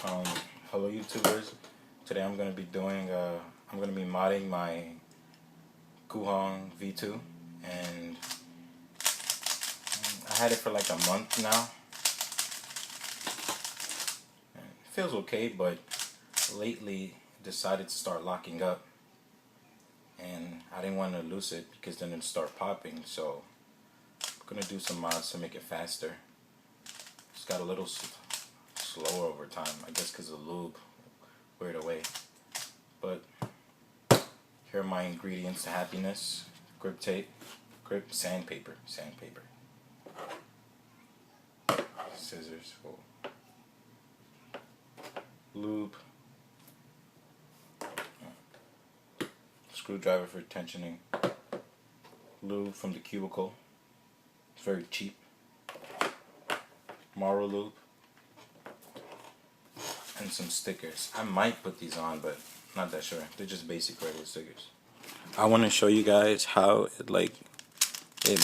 Um, Hello YouTubers. Today I'm gonna be modding my Guhong V2, and I had it for like a month now. It feels okay, but lately it decided to start locking up, and I didn't want to lose it because then it'd start popping. So I'm gonna do some mods to make it faster. It's got a little slower over time, I guess because the lube wear it away. But here are my ingredients to happiness: grip tape, sandpaper, scissors, lube, screwdriver for tensioning, lube from the cubicle, it's very cheap, Maro lube, and some stickers. I might put these on, but not that sure. They're just basic regular stickers. I want to show you guys how it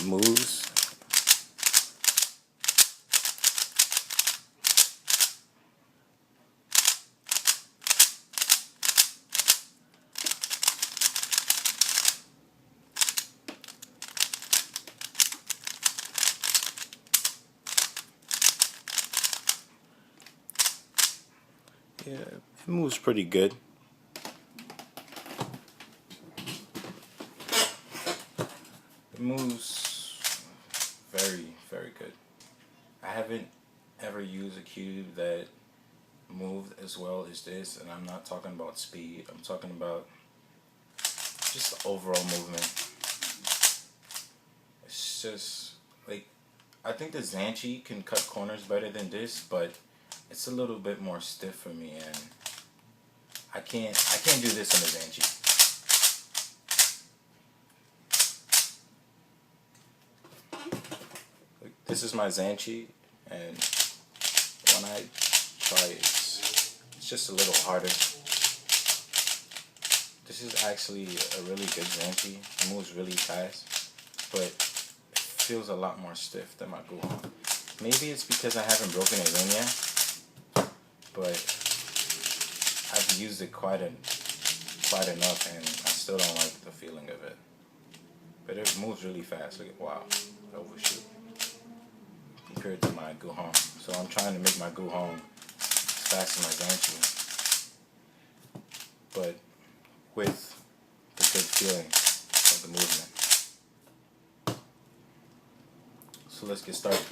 moves. Yeah, it moves pretty good. It moves very, very good. I haven't ever used a cube that moved as well as this, and I'm not talking about speed. I'm talking about just the overall movement. It's just like, I think the Zanchi can cut corners better than this, but it's a little bit more stiff for me, and I can't do this on the Zanchi. This is my Zanchi, and when I try it, it's just a little harder. This is actually a really good Zanchi. It moves really fast, but it feels a lot more stiff than my Guhong. Maybe it's because I haven't broken it in yet, but I've used it quite enough, and I still don't like the feeling of it. But it moves really fast. Look at, wow, overshoot compared to my Guhong. So I'm trying to make my Guhong as fast as my Zanchi, but with the good feeling of the movement. So let's get started.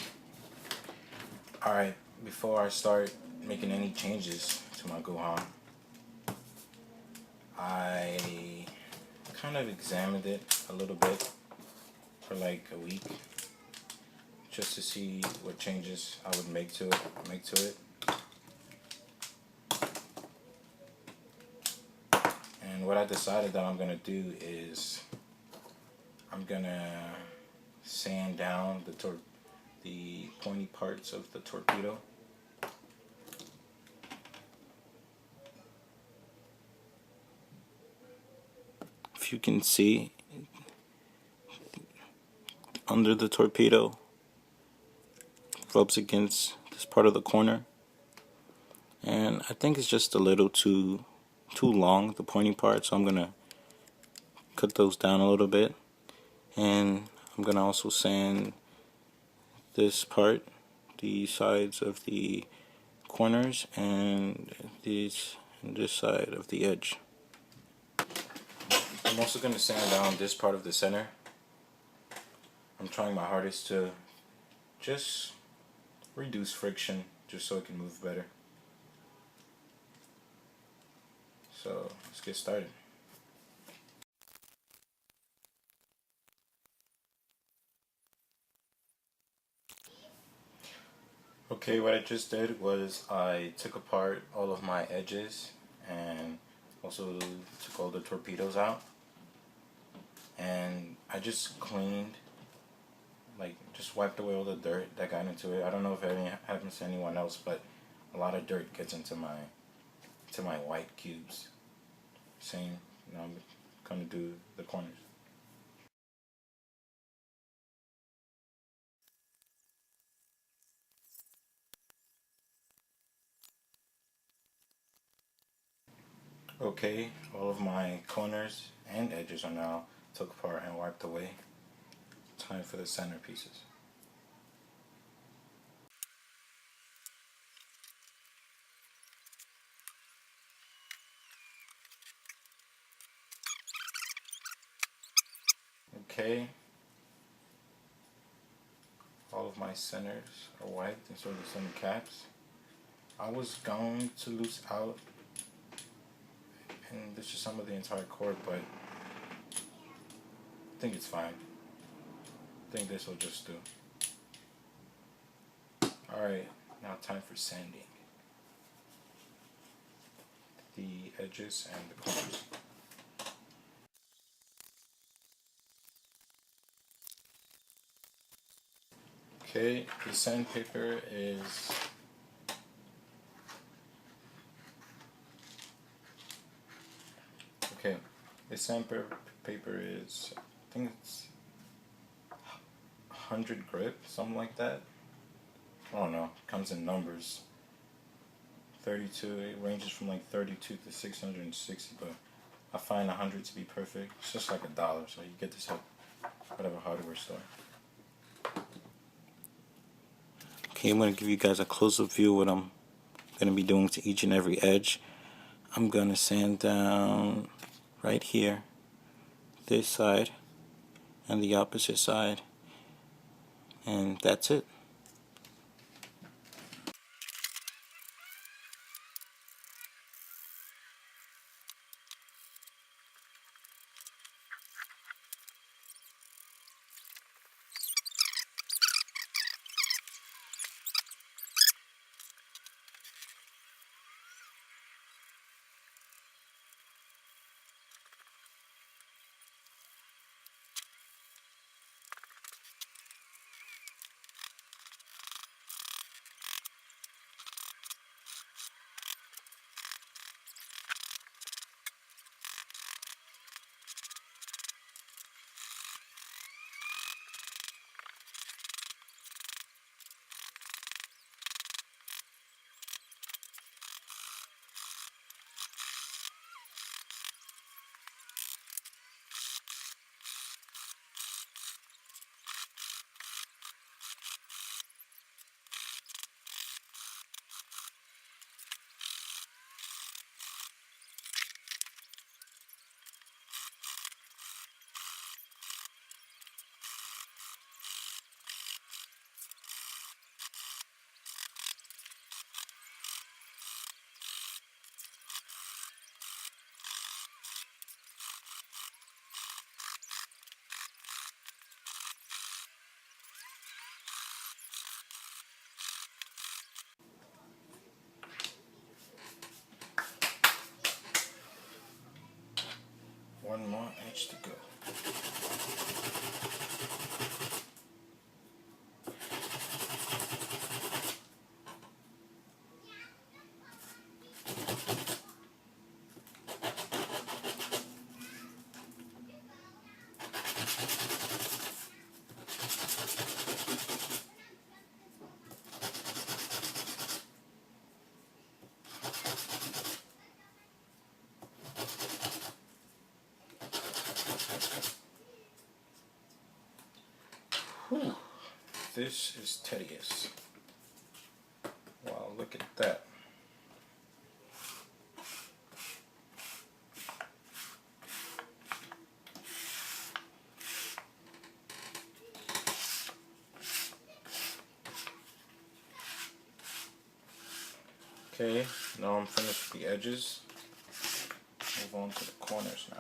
Alright, before I start making any changes to my Guhong, I kind of examined it a little bit for like a week, just to see what changes I would make to it. And what I decided that I'm gonna do is I'm gonna sand down the pointy parts of the torpedo. If you can see, under the torpedo rubs against this part of the corner, and I think it's just a little too long, the pointy part, so I'm gonna cut those down a little bit. And I'm gonna also sand this part, the sides of the corners, and this side of the edge. I'm also gonna sand down this part of the center. I'm trying my hardest to just reduce friction, just so it can move better. So let's get started. Okay, what I just did was I took apart all of my edges and also took all the torpedoes out, and I just cleaned, like just wiped away all the dirt that got into it. I don't know if it happens to anyone else, but a lot of dirt gets into my white cubes. Same, I'm gonna do the corners. Okay, all of my corners and edges are now took apart and wiped away. Time for the centerpieces. Okay, all of my centers are wiped, and so the center caps. I was going to loose out and this is some of the entire cord, but I think it's fine. I think this will just do. Alright, now time for sanding the edges and the corners. Okay, the sandpaper is okay. The sandpaper is, I think it's 100 grit, something like that. I don't know. It comes in numbers. 32. It ranges from like 32 to 660, but I find 100 to be perfect. It's just like $1, so you get this at whatever hardware store. Okay, I'm going to give you guys a close-up view of what I'm going to be doing to each and every edge. I'm going to sand down right here, this side, and the opposite side, and that's it. One more edge to go. Whew. This is tedious. Wow, look at that. Okay, now I'm finished with the edges. Move on to the corners now.